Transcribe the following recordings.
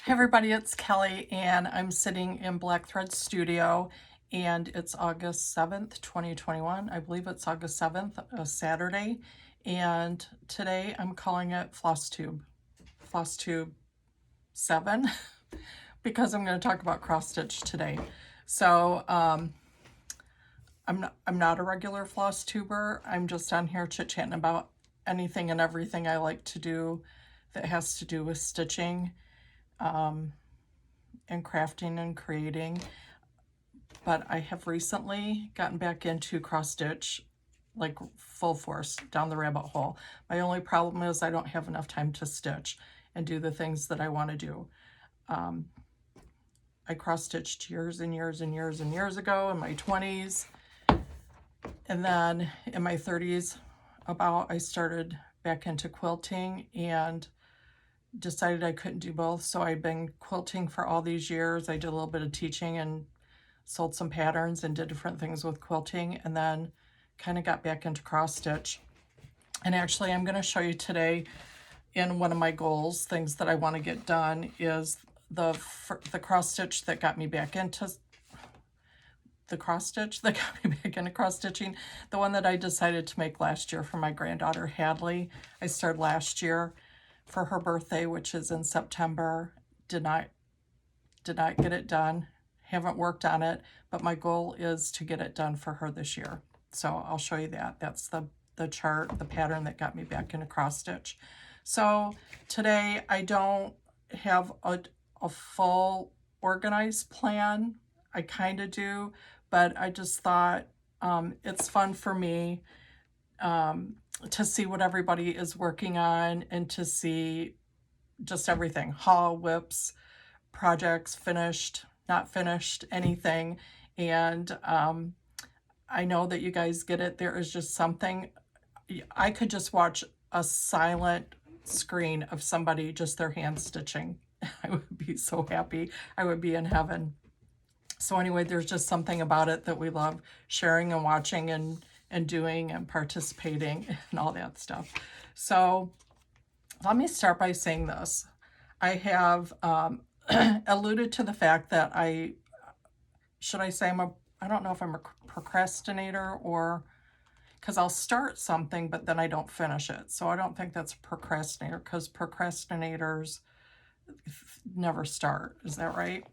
Hey everybody, it's Kelly and I'm sitting in Black Thread Studio and it's August 7th, 2021. I believe it's August 7th, a Saturday. And today I'm calling it Flosstube 7 because I'm going to talk about cross stitch today. So I'm not a regular floss tuber. I'm just on here chit-chatting about anything and everything I like to do that has to do with stitching. And crafting and creating, but I have recently gotten back into cross stitch like full force down the rabbit hole. My only problem is I don't have enough time to stitch and do the things that I want to do. I cross stitched years and years and years and years ago in my 20s, and then in my 30s I started back into quilting and decided I couldn't do both, so I've been quilting for all these years. I did a little bit of teaching and sold some patterns and did different things with quilting, and then kind of got back into cross stitch. And actually I'm going to show you today, in one of my goals, things that I want to get done, is the cross stitch that got me back into cross stitching, the one that I decided to make last year for my granddaughter Hadley. I started last year for her birthday, which is in September. Did not get it done. Haven't worked on it, but my goal is to get it done for her this year. So I'll show you that. That's the chart, the pattern that got me back into cross stitch. So today I don't have a full organized plan. I kind of do, but I just thought it's fun for me to see what everybody is working on and to see just everything, haul, whips, projects, finished, not finished, anything. And I know that you guys get it. There is just something, I could just watch a silent screen of somebody, just their hand stitching. I would be so happy. I would be in heaven. So anyway, there's just something about it that we love sharing and watching and doing and participating and all that stuff. So let me start by saying this. I have alluded to the fact that I don't know if I'm a procrastinator, or because I'll start something but then I don't finish it. So I don't think that's a procrastinator, because procrastinators never start. Is that right?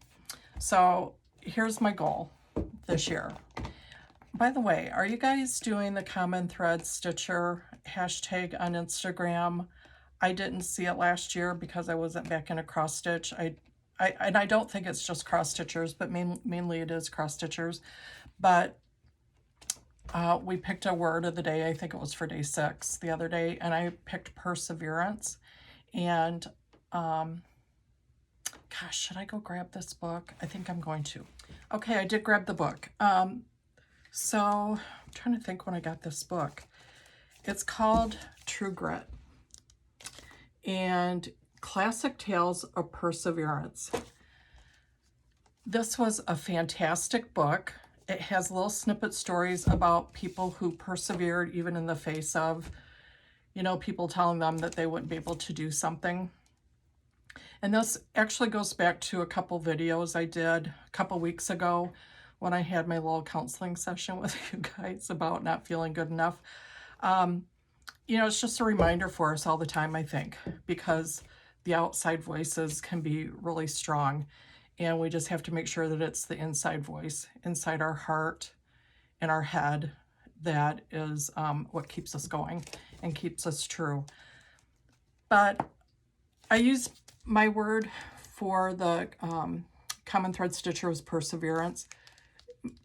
So here's my goal this year. By the way, are you guys doing the Common Thread Stitcher hashtag on Instagram? I didn't see it last year because I wasn't back into cross stitch. And I don't think it's just cross stitchers, but mainly it is cross stitchers. But we picked a word of the day. I think it was for day 6 the other day, and I picked perseverance. And gosh, should I go grab this book? I think I'm going to. Okay, I did grab the book. So I'm trying to think when I got this book. It's called True Grit and Classic Tales of Perseverance. This was a fantastic book. It has little snippet stories about people who persevered even in the face of, people telling them that they wouldn't be able to do something. And this actually goes back to a couple videos I did a couple weeks ago when I had my little counseling session with you guys about not feeling good enough. It's just a reminder for us all the time, I think, because the outside voices can be really strong, and we just have to make sure that it's the inside voice, inside our heart and our head, that is what keeps us going and keeps us true. But I use my word for the Common Thread Stitcher was perseverance.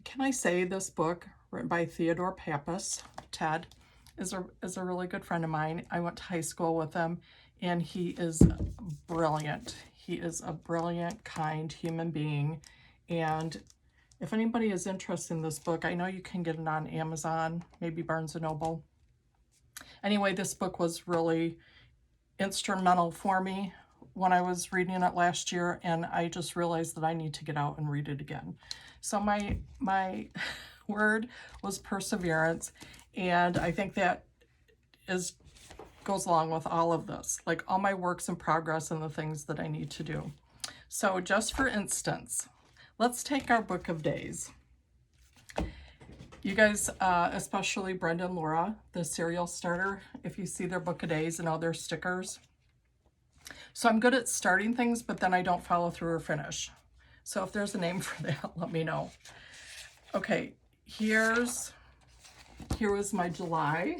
Can I say this book, written by Theodore Pappas, Ted, is a really good friend of mine. I went to high school with him, and he is brilliant. He is a brilliant, kind human being. And if anybody is interested in this book, I know you can get it on Amazon, maybe Barnes & Noble. Anyway, this book was really instrumental for me when I was reading it last year, and I just realized that I need to get out and read it again. So my word was perseverance, and I think that goes along with all of this, like all my works in progress and the things that I need to do. So just for instance, let's take our book of days. You guys, especially Brenda and Laura, the cereal starter, if you see their book of days and all their stickers. So I'm good at starting things, but then I don't follow through or finish. So if there's a name for that, let me know. Okay, here was my July.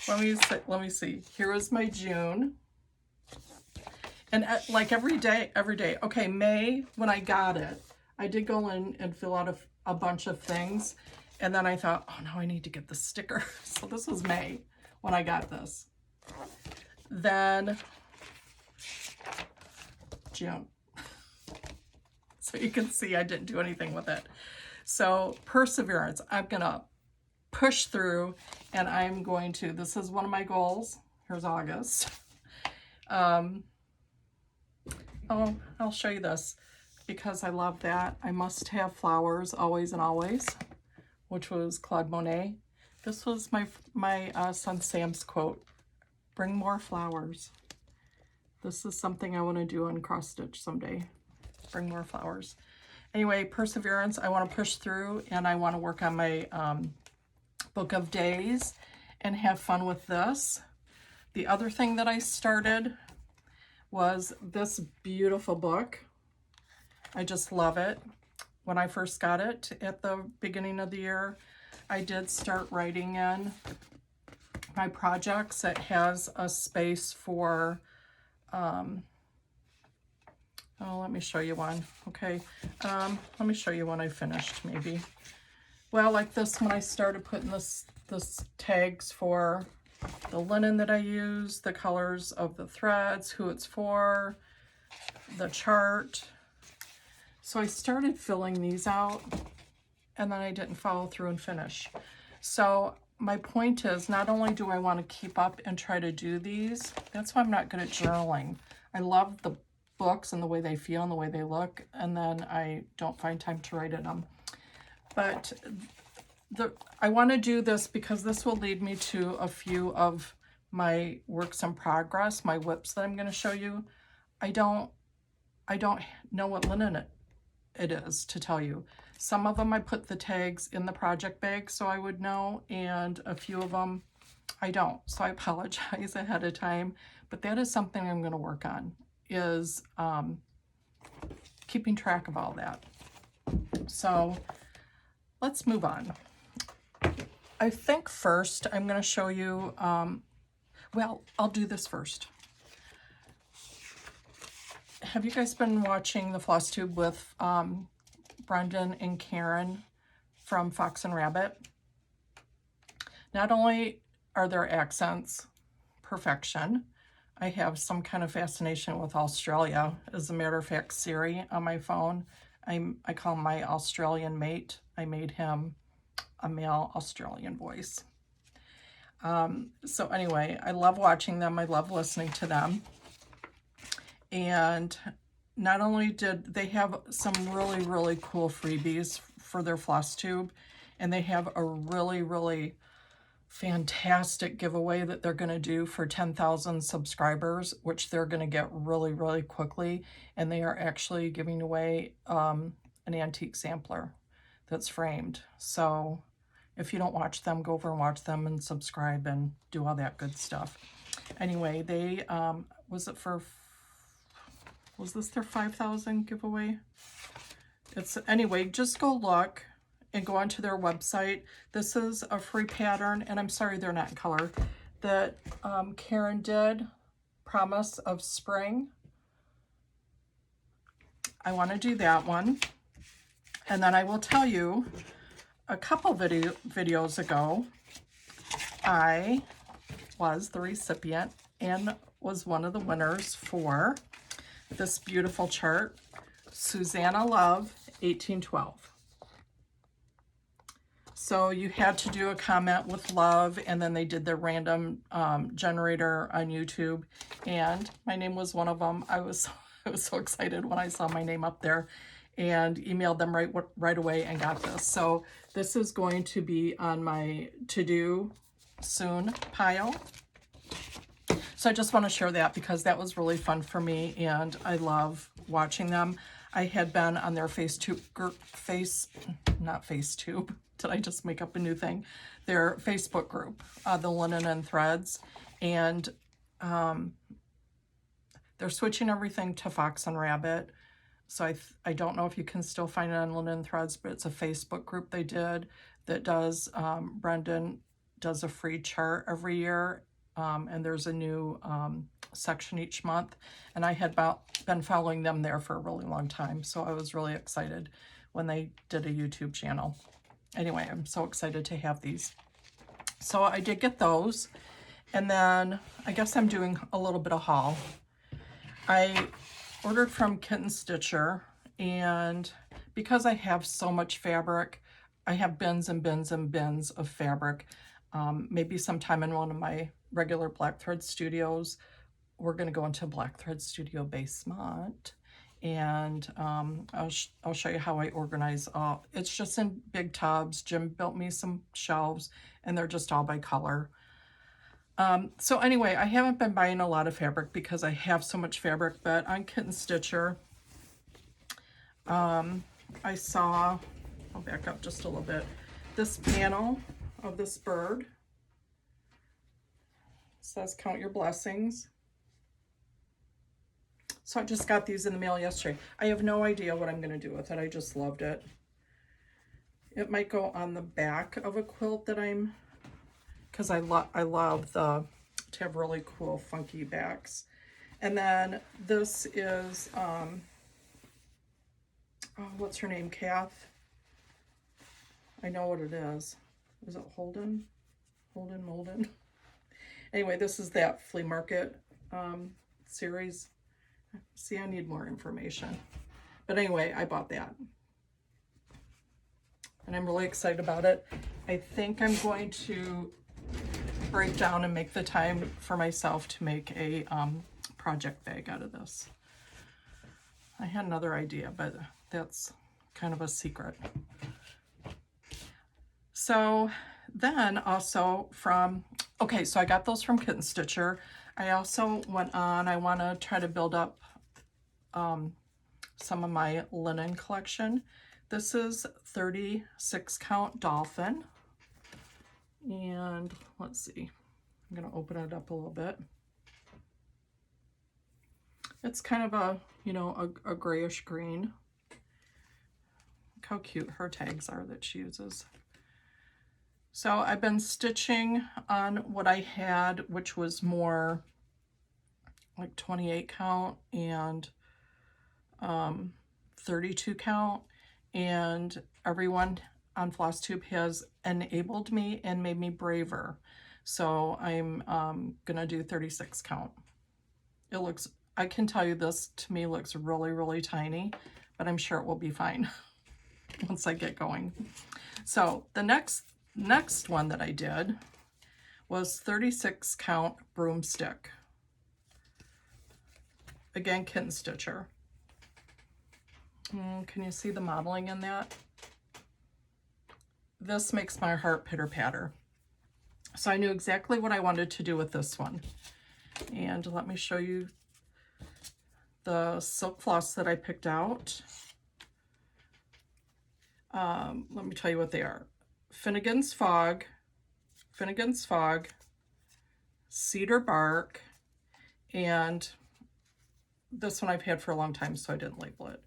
Let me see. Here was my June. And like every day. Okay, May, when I got it, I did go in and fill out a bunch of things. And then I thought, oh, no, I need to get the sticker. So this was May when I got this. Then June. So you can see I didn't do anything with it. So perseverance, I'm gonna push through, and I'm going to, this is one of my goals. Here's August. Oh, I'll show you this because I love that. I must have flowers always and always, which was Claude Monet. This was my son Sam's quote, bring more flowers. This is something I want to do on cross stitch someday, bring more flowers. Anyway, perseverance, I want to push through, and I want to work on my book of days and have fun with this. The other thing that I started was this beautiful book. I just love it. When I first got it at the beginning of the year, I did start writing in my projects. It has a space for, oh, let me show you one. Okay, let me show you one I finished maybe. Well, like this one, I started putting this tags for the linen that I use, the colors of the threads, who it's for, the chart. So I started filling these out, and then I didn't follow through and finish. So my point is, not only do I want to keep up and try to do these, that's why I'm not good at journaling. I love the books and the way they feel and the way they look, and then I don't find time to write in them. But I want to do this because this will lead me to a few of my works in progress, my whips that I'm going to show you. I don't know what linen it is to tell you. Some of them I put the tags in the project bag so I would know, and a few of them I don't. So I apologize ahead of time, but that is something I'm going to work on, is keeping track of all that. So let's move on. I think first I'm going to show you, well, I'll do this first. Have you guys been watching the Flosstube with Brendan and Karen from Fox and Rabbit? Not only are their accents perfection, I have some kind of fascination with Australia. As a matter of fact, Siri on my phone, I call him my Australian mate. I made him a male Australian voice. So anyway, I love watching them. I love listening to them. And not only did they have some really, really cool freebies for their Flosstube, and they have a really, really fantastic giveaway that they're going to do for 10,000 subscribers, which they're going to get really, really quickly. And they are actually giving away an antique sampler that's framed. So if you don't watch them, go over and watch them and subscribe and do all that good stuff. Anyway, they, was this their 5,000 giveaway? Anyway, just go look and go onto their website. This is a free pattern, and I'm sorry they're not in color, that Karen did, Promise of Spring. I want to do that one. And then I will tell you, a couple videos ago, I was the recipient and was one of the winners for this beautiful chart, Susanna Love, 1812. So you had to do a comment with love, and then they did the random generator on YouTube, and my name was one of them. I was so excited when I saw my name up there, and emailed them right away and got this. So this is going to be on my to-do soon pile. So I just want to share that because that was really fun for me and I love watching them. I had been on their not FaceTube. Did I just make up a new thing? Their Facebook group, the Linen and Threads. And they're switching everything to Fox and Rabbit. So I don't know if you can still find it on Linen Threads, but it's a Facebook group they did that does, Brendan does a free chart every year, and there's a new section each month. And I had been following them there for a really long time, so I was really excited when they did a YouTube channel. Anyway, I'm so excited to have these. So I did get those, and then I guess I'm doing a little bit of haul. I ordered from Kitten Stitcher, and because I have so much fabric, I have bins and bins and bins of fabric. Maybe sometime in one of my regular Black Thread studios, we're going to go into Black Thread Studio basement, and I'll show you how I organize all. It's just in big tubs. Jim built me some shelves, and they're just all by color. So anyway, I haven't been buying a lot of fabric because I have so much fabric, but on Kitten Stitcher, I saw, I'll back up just a little bit, this panel of this bird. It says count your blessings. So I just got these in the mail yesterday. I have no idea what I'm going to do with it. I just loved it. It might go on the back of a quilt that because I love to have really cool funky backs. And then this is, oh, what's her name? Kath? I know what it is. Is it Holden? Molden? Anyway, this is that flea market series. See, I need more information. But anyway, I bought that. And I'm really excited about it. I think I'm going to break down and make the time for myself to make a project bag out of this. I had another idea, but that's kind of a secret. So then also okay, so I got those from Kitten Stitcher. I also went on, I want to try to build up some of my linen collection. This is 36 count dolphin. And let's see, I'm going to open it up a little bit. It's kind of a, a grayish green. Look how cute her tags are that she uses. So I've been stitching on what I had, which was more like 28 count and 32 count. And everyone on Flosstube has enabled me and made me braver. So I'm gonna do 36 count. It looks, I can tell you this to me looks really, really tiny, but I'm sure it will be fine once I get going. So the next one that I did was 36 count broomstick. Again, Kitten Stitcher. Can you see the modeling in that? This makes my heart pitter patter. So I knew exactly what I wanted to do with this one. And let me show you the silk floss that I picked out. Let me tell you what they are. Finnegan's Fog, Cedar Bark, and this one I've had for a long time, so I didn't label it.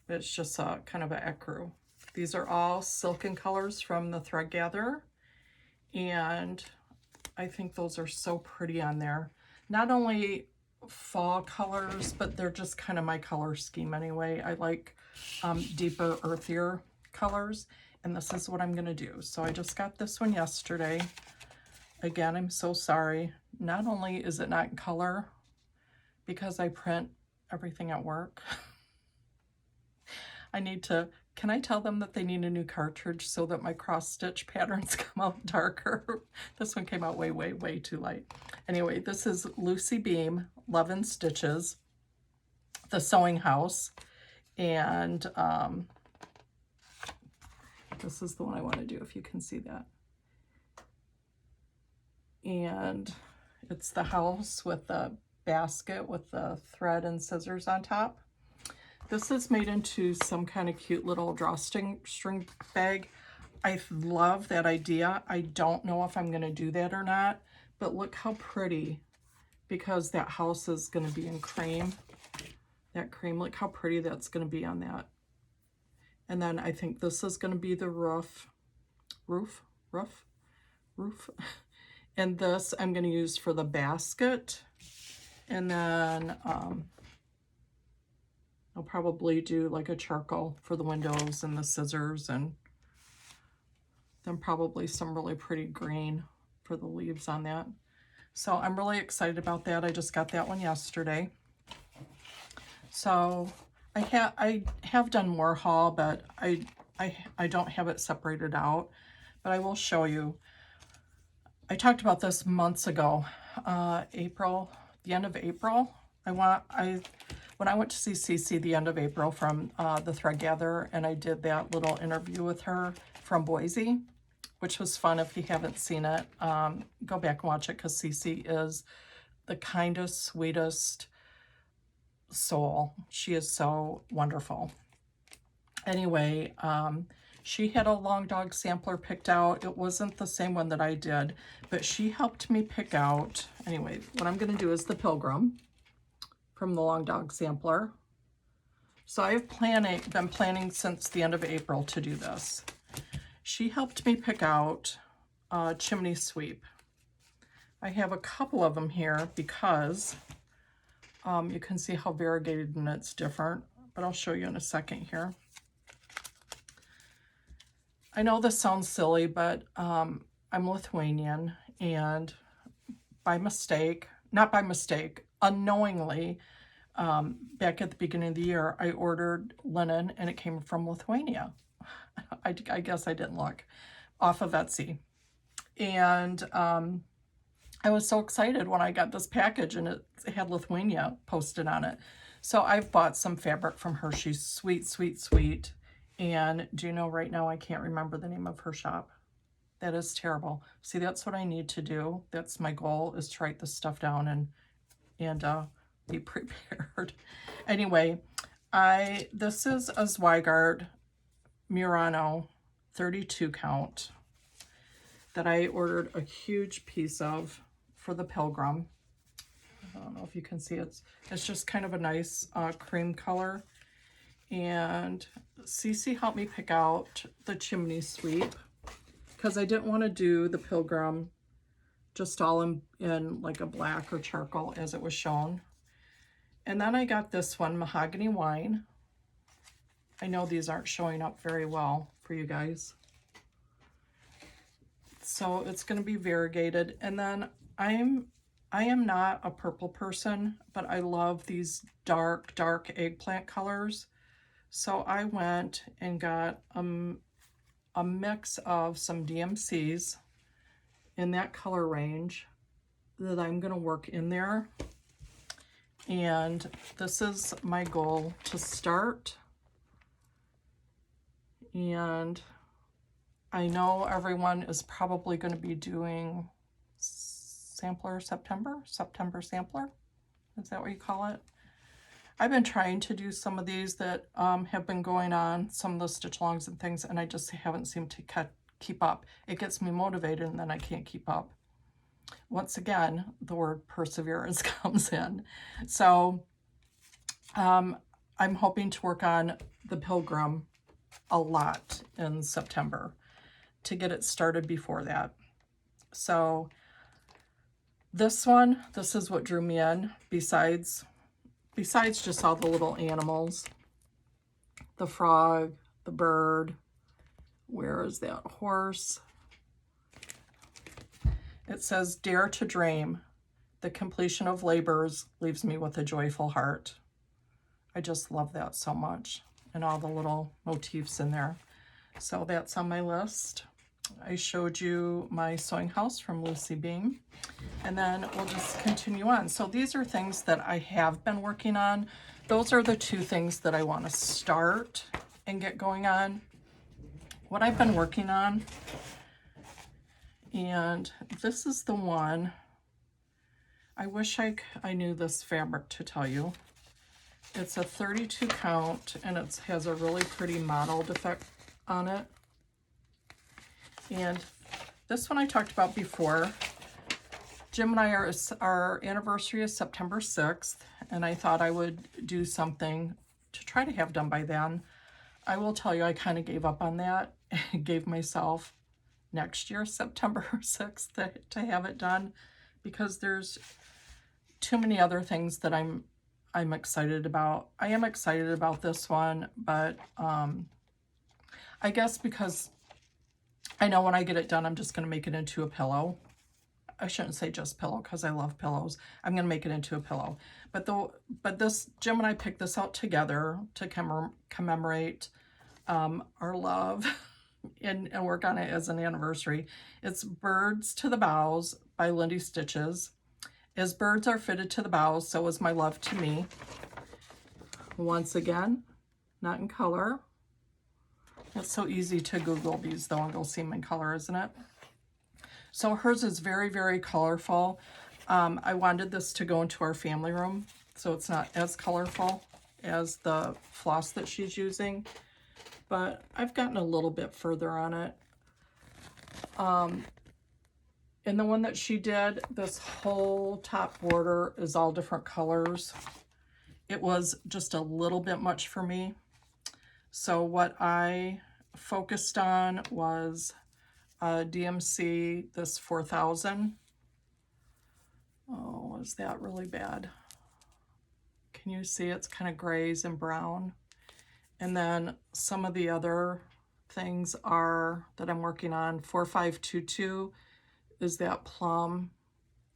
But it's just kind of an ecru. These are all silken colors from the Thread Gatherer, and I think those are so pretty on there. Not only fall colors, but they're just kind of my color scheme anyway. I like deeper, earthier colors, and this is what I'm going to do. So I just got this one yesterday. Again, I'm so sorry. Not only is it not in color, because I print everything at work, I need to, can I tell them that they need a new cartridge so that my cross stitch patterns come out darker? This one came out way, way, way too light. Anyway, this is Lucy Beam, Love and Stitches, The Sewing House, and this is the one I want to do, if you can see that. And It's the house with the basket with the thread and scissors on top. This is made into some kind of cute little drawstring bag. I love that idea. I don't know if I'm going to do that or not, but look how pretty, because that house is going to be in cream. That cream, look how pretty that's going to be on that. And then I think this is going to be the roof. And this I'm going to use for the basket. And then I'll probably do like a charcoal for the windows and the scissors, and then probably some really pretty green for the leaves on that. So I'm really excited about that. I just got that one yesterday. So I have done more haul, but I don't have it separated out, but I will show you. I talked about this months ago, April, the end of April. When I went to see Cece the end of April from the Thread Gatherer, and I did that little interview with her from Boise, which was fun. If you haven't seen it, go back and watch it, because Cece is the kindest, sweetest soul. She is so wonderful. Anyway, she had a long dog sampler picked out. It wasn't the same one that I did, but she helped me pick out. Anyway, what I'm going to do is the Pilgrim from the long dog sampler. So I've been planning since the end of April to do this. She helped me pick out Chimney Sweep. I have a couple of them here because you can see how variegated and it's different, but I'll show you in a second here. I know this sounds silly, but I'm Lithuanian, and unknowingly, back at the beginning of the year, I ordered linen and it came from Lithuania. I guess I didn't look, off of Etsy. And I was so excited when I got this package and it had Lithuania posted on it. So I've bought some fabric from her. She's sweet, sweet, sweet. And do you know, right now I can't remember the name of her shop. That is terrible. See, that's what I need to do. That's my goal, is to write this stuff down and be prepared. Anyway, this is a Zweigart Murano 32 count that I ordered a huge piece of for the Pilgrim. I don't know if you can see it. It's just kind of a nice cream color. And Cece helped me pick out the Chimney Sweep, because I didn't want to do the Pilgrim just all in like a black or charcoal as it was shown. And then I got this one, Mahogany Wine. I know these aren't showing up very well for you guys. So it's going to be variegated. And then I am not a purple person, but I love these dark eggplant colors. So I went and got a mix of some DMCs in that color range that I'm going to work in there. And this is my goal to start. And I know everyone is probably going to be doing September sampler. Is that what you call it? I've been trying to do some of these that have been going on, some of the stitch alongs and things, and I just haven't seemed to keep up. It gets me motivated and then I can't keep up. Once again, the word perseverance comes in. So I'm hoping to work on the Pilgrim a lot in September to get it started before that. So this is what drew me in, besides just all the little animals, the frog, the bird, where is that horse? It says, "Dare to dream. The completion of labors leaves me with a joyful heart." I just love that so much, and all the little motifs in there. So that's on my list. I showed you my sewing house from Lucy Beam, and then we'll just continue on. So these are things that I have been working on. Those are the two things that I want to start and get going on. What I've been working on, and this is the one I wish I knew this fabric to tell you. It's a 32 count and it has a really pretty mottled effect on it. And this one I talked about before. Jim and I our anniversary is September 6th, and I thought I would do something to try to have done by then. I will tell you, I kind of gave up on that and gave myself next year, September 6th, to have it done, because there's too many other things that I'm excited about. I am excited about this one, but I guess because I know when I get it done, I'm just going to make it into a pillow. I shouldn't say just pillow because I love pillows. I'm going to make it into a pillow. But this, Jim and I picked this out together to commemorate our love and work on it as an anniversary. It's Birds to the Boughs by Lindy Stitches. As birds are fitted to the boughs, so is my love to me. Once again, not in color. It's so easy to Google these though and go see them in color, isn't it? So hers is very, very colorful. I wanted this to go into our family room, so it's not as colorful as the floss that she's using, but I've gotten a little bit further on it. In the one that she did, this whole top border is all different colors. It was just a little bit much for me. So what I focused on was DMC, this 4000. Oh, is that really bad? Can you see it's kind of grays and brown? And then some of the other things are that I'm working on. 4522 is that plum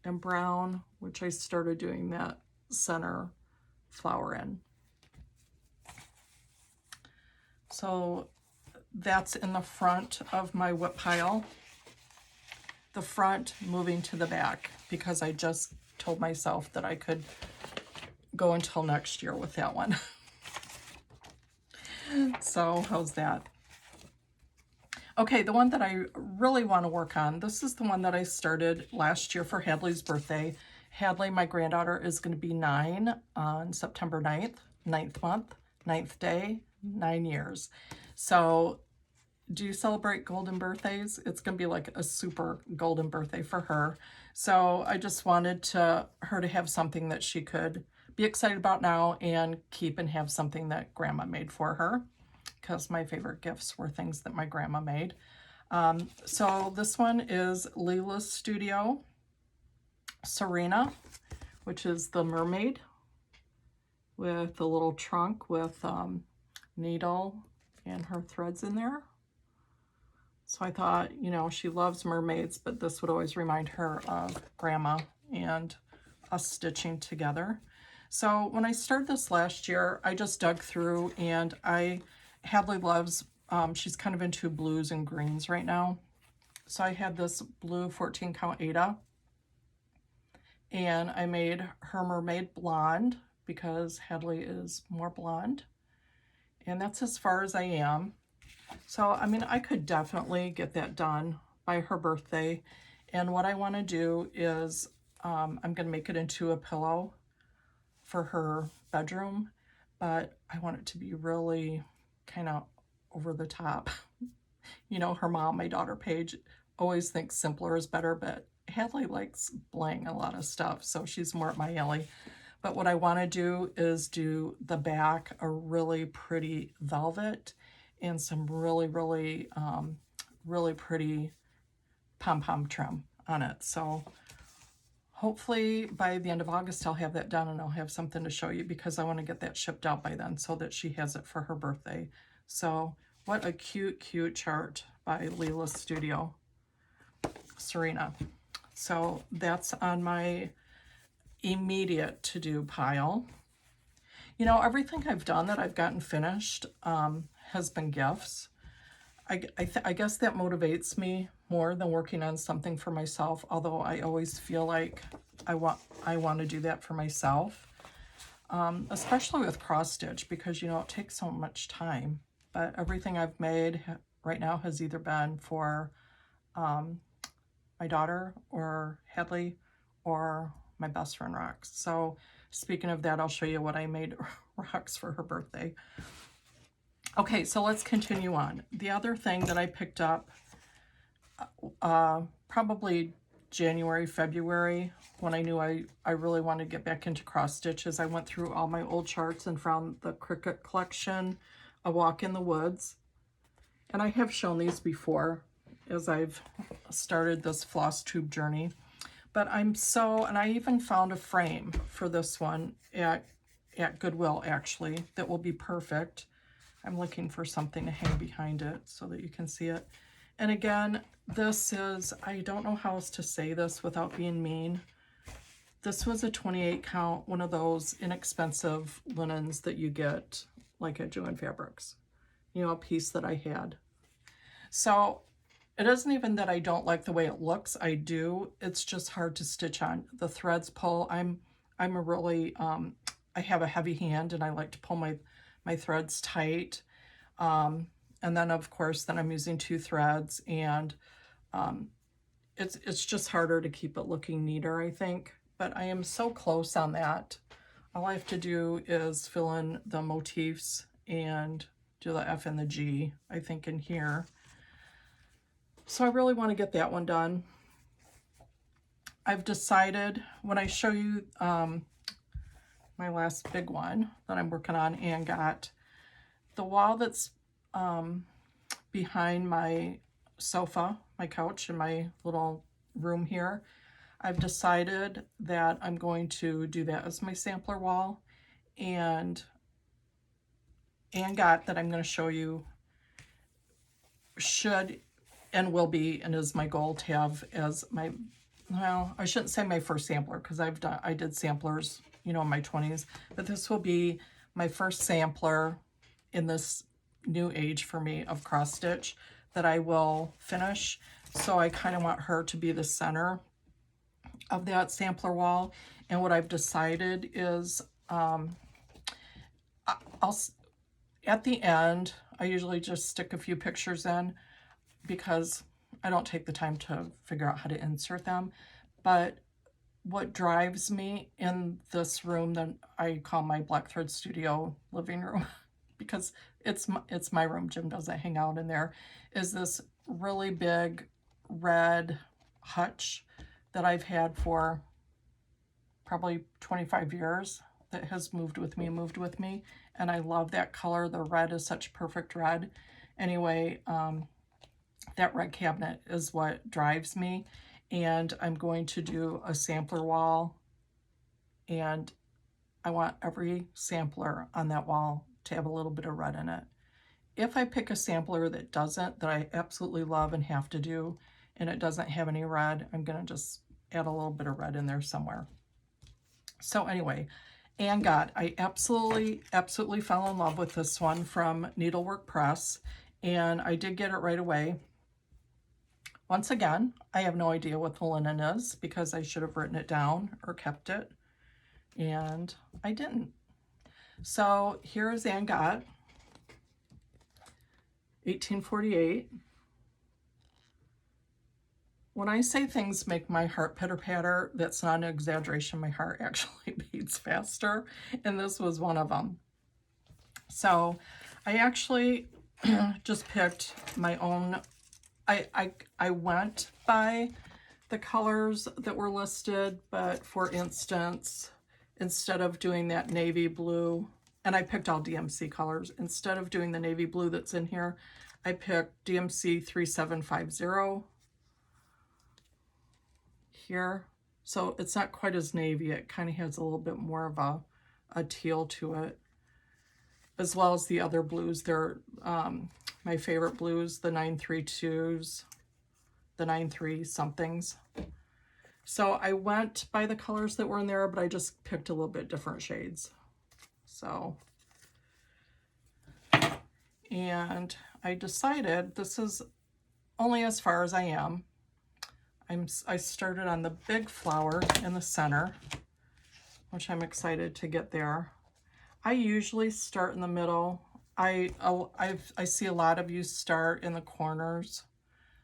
and brown, which I started doing that center flower in. So that's in the front of my whip pile. The front moving to the back because I just told myself that I could go until next year with that one. So how's that? Okay, the one that I really want to work on, this is the one that I started last year for Hadley's birthday. Hadley, my granddaughter, is going to be 9 on September 9th, 9th month, 9th day, 9 years. So do you celebrate golden birthdays? It's going to be like a super golden birthday for her. So I just wanted her to have something that she could be excited about now and keep and have something that Grandma made for her, because my favorite gifts were things that my grandma made. So this one is Leela's Studio Serena, which is the mermaid with a little trunk with needle and her threads in there. So I thought, you know, she loves mermaids, but this would always remind her of Grandma and us stitching together. So when I started this last year, I just dug through, and Hadley loves, she's kind of into blues and greens right now. So I had this blue 14 count Ada, and I made her mermaid blonde because Hadley is more blonde. And that's as far as I am. So, I mean, I could definitely get that done by her birthday. And what I want to do is I'm going to make it into a pillow for her bedroom, but I want it to be really kind of over the top. You know, her mom, my daughter Paige, always thinks simpler is better, but Hadley likes bling a lot of stuff, so she's more at my alley. But what I want to do is do the back a really pretty velvet and some really, really, really pretty pom-pom trim on it. So hopefully by the end of August, I'll have that done and I'll have something to show you, because I want to get that shipped out by then so that she has it for her birthday. So what a cute, cute chart by Leela's Studio Serena. So that's on my immediate to-do pile. You know, everything I've done that I've gotten finished has been gifts. I guess that motivates me more than working on something for myself, although I always feel like I want to do that for myself, especially with cross stitch, because, you know, it takes so much time. But everything I've made right now has either been for my daughter or Hadley or my best friend Rox. So speaking of that, I'll show you what I made Rox for her birthday. Okay, so let's continue on. The other thing that I picked up probably January, February, when I knew I really wanted to get back into cross stitches, I went through all my old charts and found the Cricut collection, A Walk in the Woods. And I have shown these before as I've started this Flosstube journey. But and I even found a frame for this one at Goodwill, actually, that will be perfect. I'm looking for something to hang behind it so that you can see it. And again, this is, I don't know how else to say this without being mean. This was a 28 count, one of those inexpensive linens that you get like at Joann Fabrics. You know, a piece that I had. So it isn't even that I don't like the way it looks. I do. It's just hard to stitch on. The threads pull. I'm a really, I have a heavy hand and I like to pull my threads tight. And then of course, then I'm using 2 threads, and it's just harder to keep it looking neater, I think. But I am so close on that. All I have to do is fill in the motifs and do the F and the G, I think, in here. So I really want to get that one done. I've decided, when I show you my last big one that I'm working on and got, the wall that's behind my sofa, my couch in my little room here, I've decided that I'm going to do that as my sampler wall, and got that I'm going to show you should and will be, and is my goal to have as my, well, I shouldn't say my first sampler, because I did samplers, you know, in my 20s, but this will be my first sampler in this new age for me of cross stitch that I will finish. So I kind of want her to be the center of that sampler wall. And what I've decided is at the end, I usually just stick a few pictures in because I don't take the time to figure out how to insert them. But what drives me in this room that I call my Black Thread Studio living room, because it's my room, Jim doesn't hang out in there, is this really big red hutch that I've had for probably 25 years that has moved with me, and I love that color. The red is such perfect red. Anyway, that red cabinet is what drives me, and I'm going to do a sampler wall, and I want every sampler on that wall to have a little bit of red in it. If I pick a sampler that doesn't, that I absolutely love and have to do, and it doesn't have any red, I'm gonna just add a little bit of red in there somewhere. So anyway, I absolutely fell in love with this one from Needlework Press, and I did get it right away. Once again, I have no idea what the linen is because I should have written it down or kept it, and I didn't. So here's Angot, 1848. When I say things make my heart pitter-patter, that's not an exaggeration. My heart actually beats faster, and this was one of them. So I actually just picked my own. I went by the colors that were listed, but for instance, instead of doing that navy blue, and I picked all DMC colors, instead of doing the navy blue that's in here, I picked DMC 3750 here. So it's not quite as navy. It kind of has a little bit more of a teal to it, as well as the other blues. They're my favorite blues, the 932s, the 93 somethings. So I went by the colors that were in there, but I just picked a little bit different shades. So, and I decided this is only as far as I am. I started on the big flower in the center, which I'm excited to get there. I usually start in the middle. I see a lot of you start in the corners,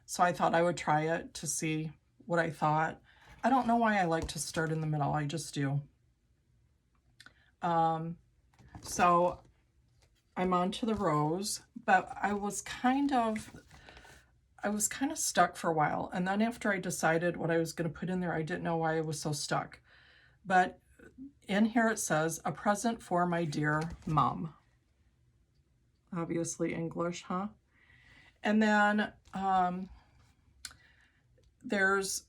so I thought I would try it to see what I thought. I don't know why I like to start in the middle. I just do. So I'm on to the rose, but I was kind of stuck for a while. And then after I decided what I was going to put in there, I didn't know why I was so stuck. But in here it says, a present for my dear mom. Obviously English, huh? And then there's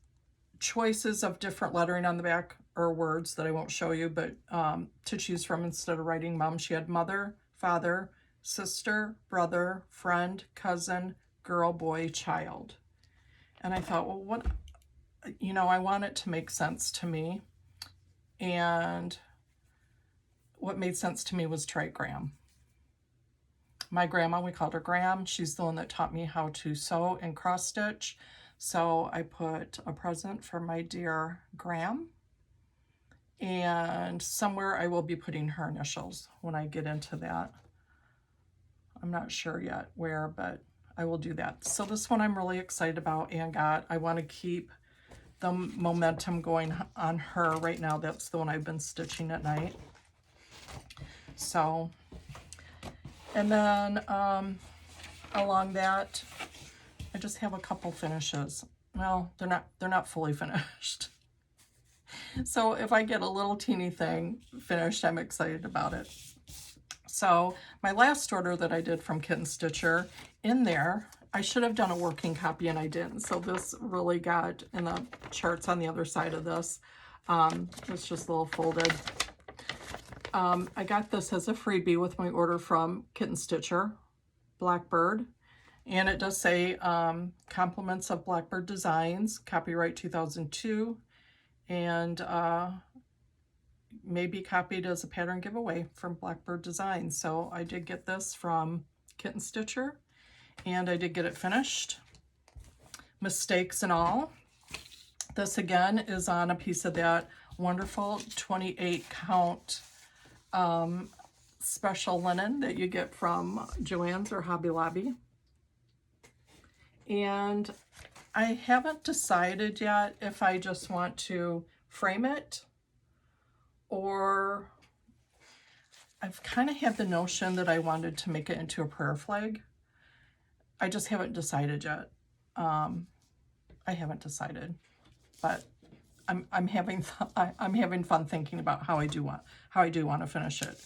choices of different lettering on the back, or words that I won't show you, but to choose from. Instead of writing mom, she had mother, father, sister, brother, friend, cousin, girl, boy, child. And I thought, well, what, you know, I want it to make sense to me. And what made sense to me was trigram. My grandma, we called her Gram. She's the one that taught me how to sew and cross stitch. So I put a present for my dear Gram. And somewhere I will be putting her initials when I get into that. I'm not sure yet where, but I will do that. So this one I'm really excited about and I want to keep the momentum going on her right now. That's the one I've been stitching at night. So, and then along that, I just have a couple finishes. Well, they're not fully finished. So if I get a little teeny thing finished, I'm excited about it. So my last order that I did from Kitten Stitcher, in there, I should have done a working copy and I didn't. So this really got in the charts on the other side of this. It's just a little folded. I got this as a freebie with my order from Kitten Stitcher, Blackbird. And it does say compliments of Blackbird Designs, copyright 2002. And may be copied as a pattern giveaway from Blackbird Designs. So I did get this from Kitten Stitcher, and I did get it finished, mistakes and all. This again is on a piece of that wonderful 28 count special linen that you get from Joann's or Hobby Lobby. And I haven't decided yet if I just want to frame it, or I've kind of had the notion that I wanted to make it into a prayer flag. I just haven't decided yet. I haven't decided, but I'm having fun thinking about how I do want to finish it.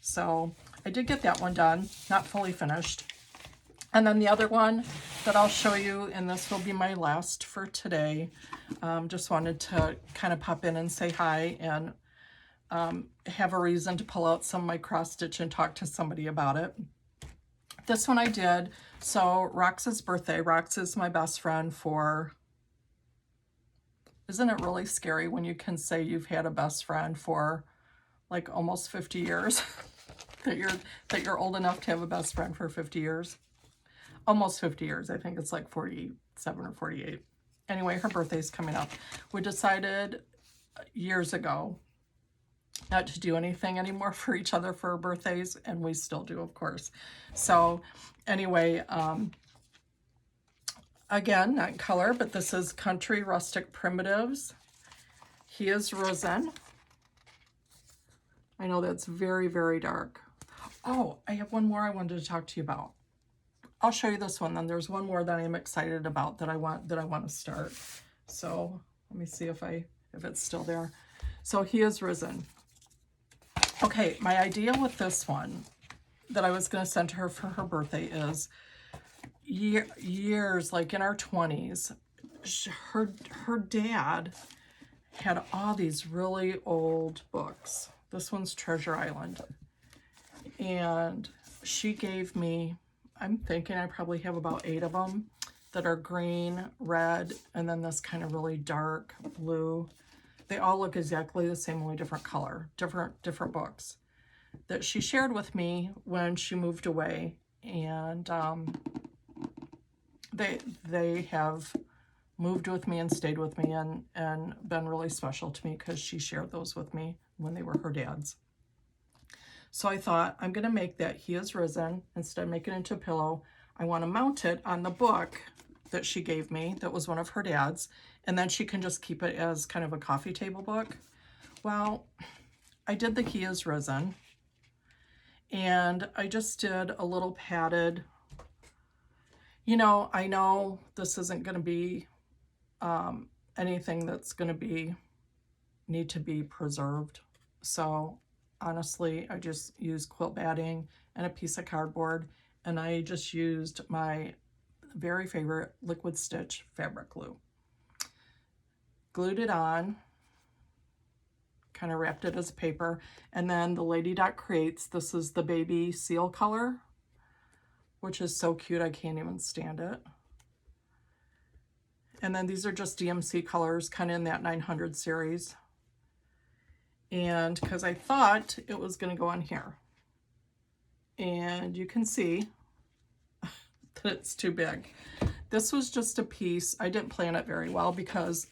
So I did get that one done, not fully finished. And then the other one that I'll show you, and this will be my last for today, just wanted to kind of pop in and say hi and have a reason to pull out some of my cross stitch and talk to somebody about it. This one I did, so Rox's birthday. Rox is my best friend for, isn't it really scary when you can say you've had a best friend for like almost 50 years? that you're old enough to have a best friend for 50 years. Almost 50 years. I think it's like 47 or 48. Anyway, her birthday's coming up. We decided years ago not to do anything anymore for each other for our birthdays, and we still do, of course. So anyway, again, not in color, but this is Country Rustic Primitives. He is Risen. I know that's very, very dark. Oh, I have one more I wanted to talk to you about. I'll show you this one, then there's one more that I'm excited about that I want to start. So let me see if it's still there. So He is Risen. Okay, my idea with this one that I was going to send to her for her birthday is years, like in our 20s, her dad had all these really old books. This one's Treasure Island. And she gave me, I'm thinking I probably have about 8 of them that are green, red, and then this kind of really dark blue. They all look exactly the same, only different color, different books that she shared with me when she moved away. And they have moved with me and stayed with me and been really special to me because she shared those with me when they were her dad's. So I thought, I'm going to make that He is Risen. Instead of making it into a pillow, I want to mount it on the book that she gave me that was one of her dad's. and then she can just keep it as kind of a coffee table book. Well, I did the He Is Risen, and I just did a little padded, you know, I know this isn't going to be anything that's going to need to be preserved. So honestly, I just used quilt batting and a piece of cardboard, and I just used my very favorite liquid stitch fabric glue. Glued it on, kind of wrapped it as paper, and then the Lady Dot Creates, this is the baby seal color, which is so cute, I can't even stand it. And then these are just DMC colors, kind of in that 900 series. And because I thought it was going to go on here. And you can see that it's too big. This was just a piece. I didn't plan it very well because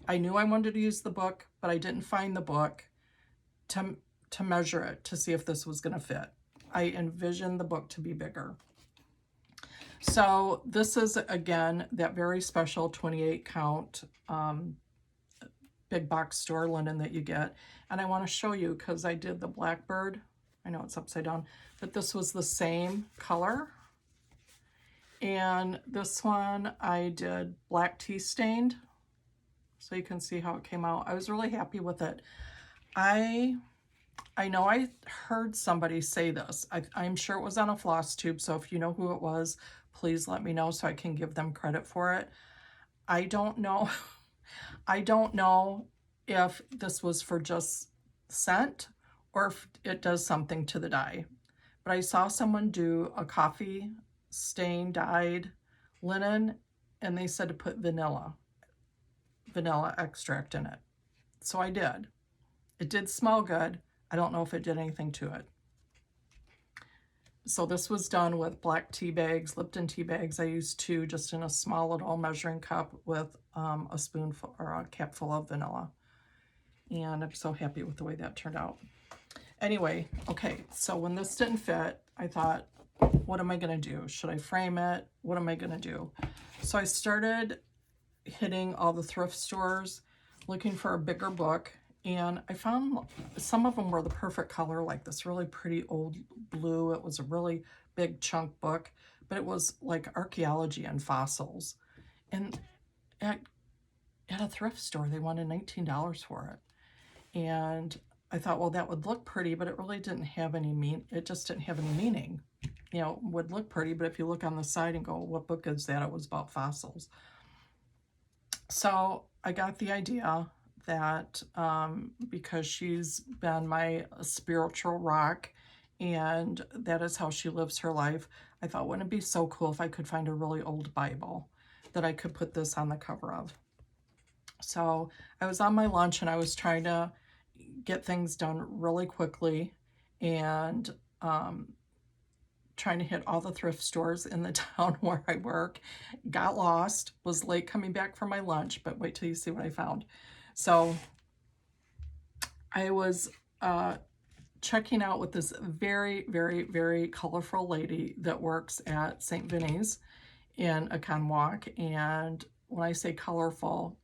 I knew I wanted to use the book, but I didn't find the book to measure it to see if this was going to fit. I envisioned the book to be bigger. So this is, again, that very special 28 count big box store linen that you get. And I want to show you because I did the Blackbird. I know it's upside down, but this was the same color. And this one I did black tea stained. So you can see how it came out. I was really happy with it. I know I heard somebody say this. I'm sure it was on a Flosstube, so if you know who it was, please let me know so I can give them credit for it. I don't know. I don't know if this was for just scent or if it does something to the dye. But I saw someone do a coffee stain dyed linen, and they said to put vanilla extract in it. So I did. It did smell good. I don't know if it did anything to it. So this was done with black tea bags, Lipton tea bags. I used 2 just in a small little measuring cup with a spoonful or a cap full of vanilla. And I'm so happy with the way that turned out. Anyway, okay, so when this didn't fit, I thought, what am I going to do? Should I frame it? What am I going to do? So I started hitting all the thrift stores looking for a bigger book, and I found some of them were the perfect color, like this really pretty old blue. It was a really big chunk book, but it was like archaeology and fossils. And at a thrift store, they wanted $19 for it. And I thought, well, that would look pretty, but it really didn't have any it just didn't have any meaning. You know, it would look pretty, but if you look on the side and go, what book is that? It was about fossils. So I got the idea that because she's been my spiritual rock and that is how she lives her life, I thought, wouldn't it be so cool if I could find a really old Bible that I could put this on the cover of? So I was on my lunch and I was trying to get things done really quickly and trying to hit all the thrift stores in the town where I work. Got lost, was late coming back from my lunch, but wait till you see what I found. So I was checking out with this very, very, very colorful lady that works at St. Vinny's in Aconwalk. And when I say colorful,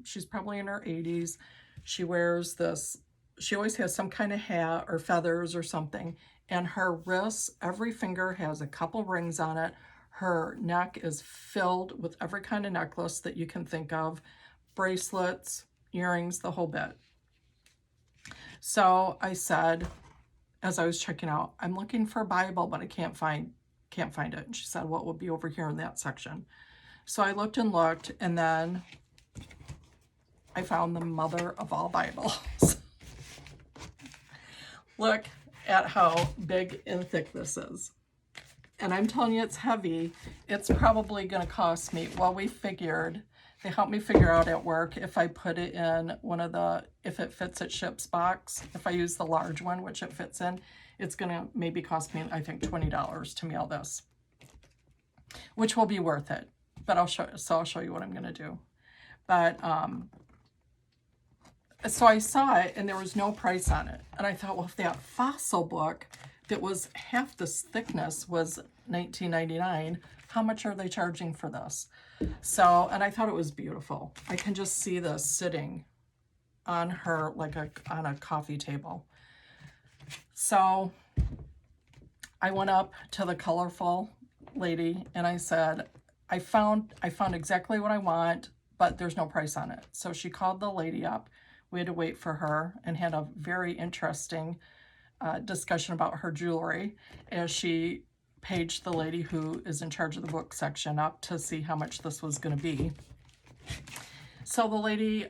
she's probably in her 80s. She wears this, she always has some kind of hat or feathers or something. And her wrists, every finger has a couple rings on it. Her neck is filled with every kind of necklace that you can think of, bracelets, earrings, the whole bit. So I said, as I was checking out, I'm looking for a Bible, but I can't find it. And she said, what would be over here in that section? So I looked, and then I found the mother of all Bibles. Look at how big and thick this is. And I'm telling you, it's heavy. It's probably going to cost me, well, they helped me figure out at work if I put it in if it fits at ship's box, if I use the large one, which it fits in, it's going to maybe cost me, I think, $20 to mail this, which will be worth it. But I'll show you what I'm going to do. But, so I saw it and there was no price on it. And I thought, well, if that fossil book that was half this thickness was $19.99, how much are they charging for this? So, and I thought it was beautiful. I can just see this sitting on her, like on a coffee table. So I went up to the colorful lady and I said, I found exactly what I want, but there's no price on it. So she called the lady up. We had to wait for her and had a very interesting discussion about her jewelry as she paged the lady who is in charge of the book section up to see how much this was going to be. So the lady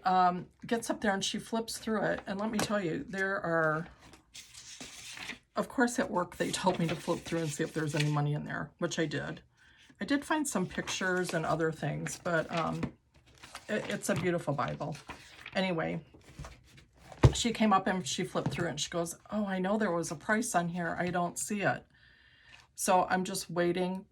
gets up there and she flips through it. And let me tell you, there are, of course at work they told me to flip through and see if there's any money in there, which I did. I did find some pictures and other things, but it's a beautiful Bible. Anyway, she came up and she flipped through and she goes, oh, I know there was a price on here. I don't see it. So I'm just waiting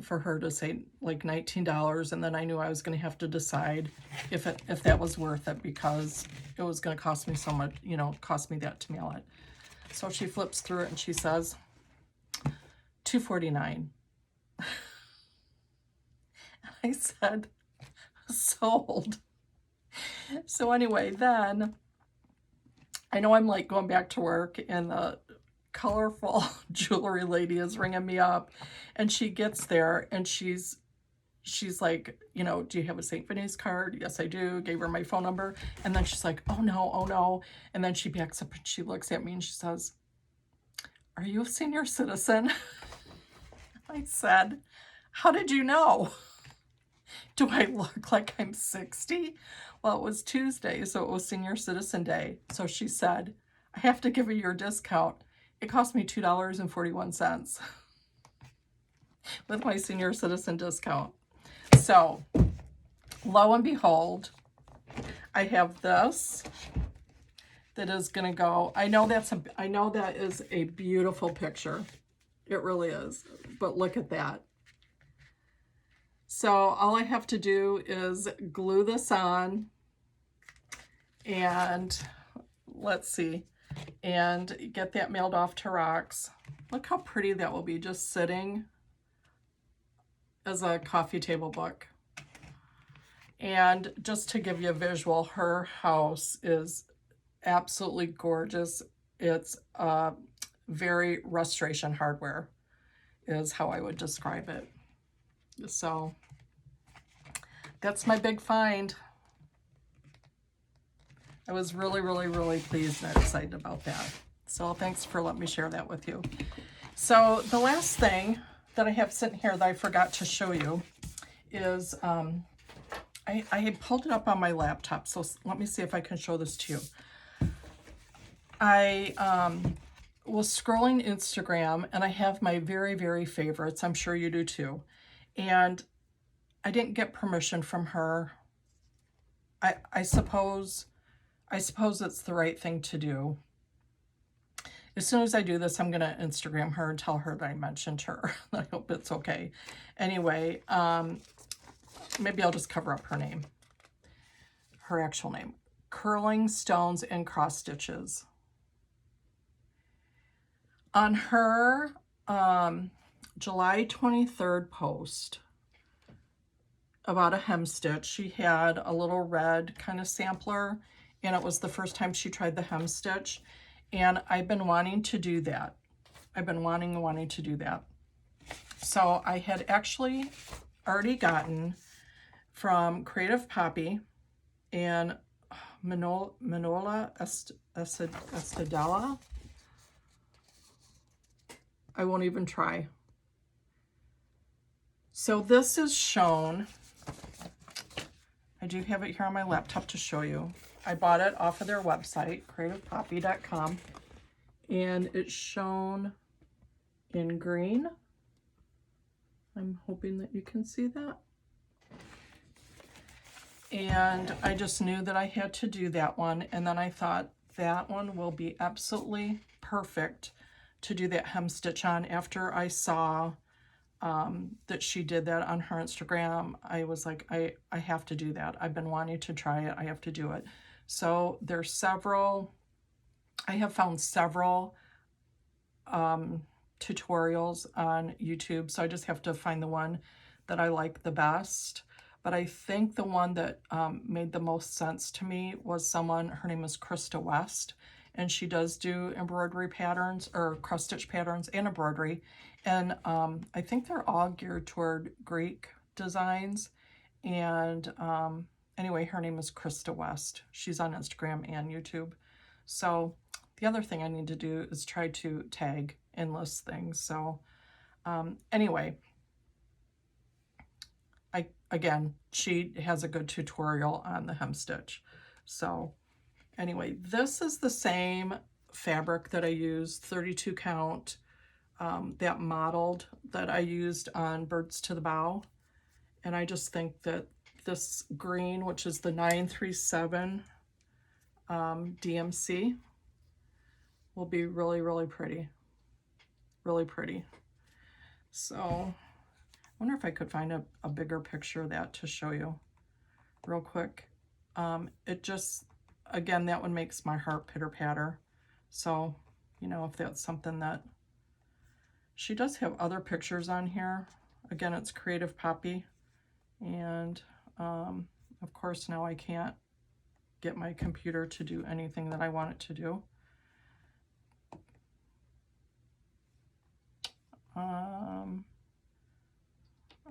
for her to say like $19. And then I knew I was going to have to decide if that was worth it, because it was going to cost me so much, you know, cost me that to mail it. So she flips through it and she says, $249. I said, sold. So anyway, then I know I'm like going back to work and the colorful jewelry lady is ringing me up and she gets there and she's like, you know, do you have a St. Vinny's card? Yes, I do. Gave her my phone number. And then she's like, oh no. And then she backs up and she looks at me and she says, are you a senior citizen? I said, how did you know? Do I look like I'm 60? Well, it was Tuesday, so it was Senior Citizen Day. So she said, I have to give you your discount. It cost me $2.41 with my senior citizen discount. So lo and behold, I have this that is going to go. I know that is a beautiful picture. It really is. But look at that. So all I have to do is glue this on and let's see, and get that mailed off to Rox. Look how pretty that will be just sitting as a coffee table book. And just to give you a visual, her house is absolutely gorgeous. It's very restoration hardware is how I would describe it. So that's my big find. I was really pleased and excited about that. So thanks for letting me share that with you. So the last thing that I have sitting here that I forgot to show you is, I had pulled it up on my laptop. So let me see if I can show this to you. I was scrolling Instagram and I have my very favorites. I'm sure you do too. And I didn't get permission from her. I suppose it's the right thing to do. As soon as I do this, I'm going to Instagram her and tell her that I mentioned her. I hope it's okay. Anyway, maybe I'll just cover up her name. Her actual name. Curling Stones and Cross Stitches. On her July 23rd post about a hem stitch, she had a little red kind of sampler, and it was the first time she tried the hem stitch. And I've been wanting to do that. I've been wanting to do that. So I had actually already gotten from Creative Poppy and Manola Estadella. I won't even try. So this is shown. I do have it here on my laptop to show you. I bought it off of their website, creativepoppy.com, and it's shown in green. I'm hoping that you can see that. And I just knew that I had to do that one, and then I thought that one will be absolutely perfect to do that hem stitch on. After I saw that she did that on her Instagram, I was like, I have to do that. I've been wanting to try it. I have to do it. So there's several, I have found several tutorials on YouTube. So I just have to find the one that I like the best. But I think the one that made the most sense to me was someone, her name is Krista West, and she does do embroidery patterns or cross stitch patterns and embroidery. And I think they're all geared toward Greek designs. And anyway, her name is Krista West. She's on Instagram and YouTube. So the other thing I need to do is try to tag and list things. So anyway, again, she has a good tutorial on the hem stitch. So anyway, this is the same fabric that I used, 32 count, that modeled that I used on Birds to the Bow. And I just think that this green, which is the 937 DMC, will be really, really pretty. Really pretty. So I wonder if I could find a bigger picture of that to show you real quick. It just, again, that one makes my heart pitter patter. So, you know, if that's something that, she does have other pictures on here. Again, it's Creative Poppy. And of course now I can't get my computer to do anything that I want it to do.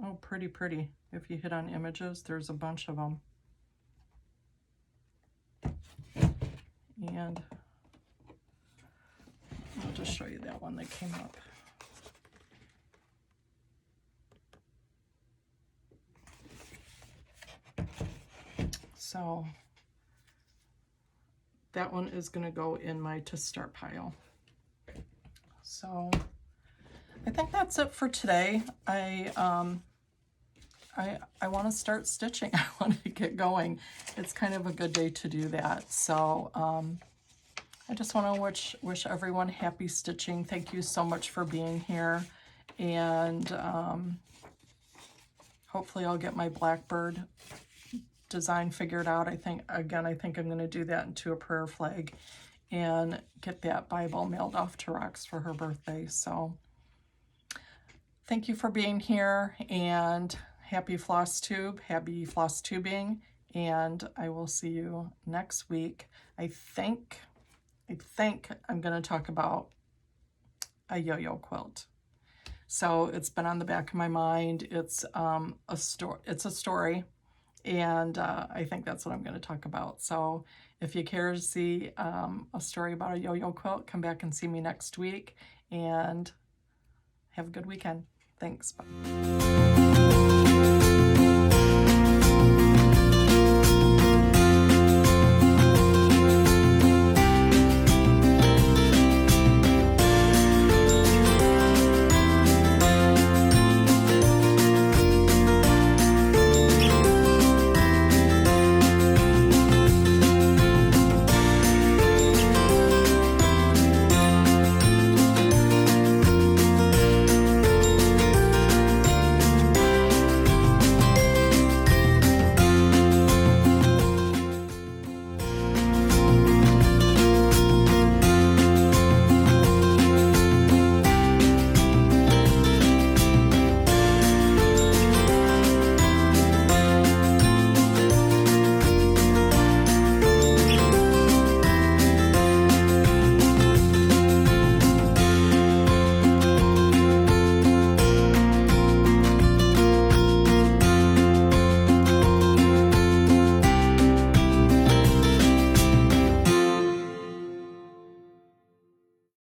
Oh, pretty, pretty. If you hit on images, there's a bunch of them. And I'll just show you that one that came up. So that one is going to go in my to start pile. So I think that's it for today. I want to start stitching. I want to get going. It's kind of a good day to do that. So I just want to wish everyone happy stitching. Thank you so much for being here. And hopefully I'll get my Blackbird design figured out. I think I'm going to do that into a prayer flag and get that Bible mailed off to Rox for her birthday. So thank you for being here, and happy Flosstube, happy floss tubing, and I will see you next week. I think I'm going to talk about a yo-yo quilt. So it's been on the back of my mind. It's a story, and I think that's what I'm going to talk about. So if you care to see a story about a yo-yo quilt, come back and see me next week, and have a good weekend. Thanks. Bye.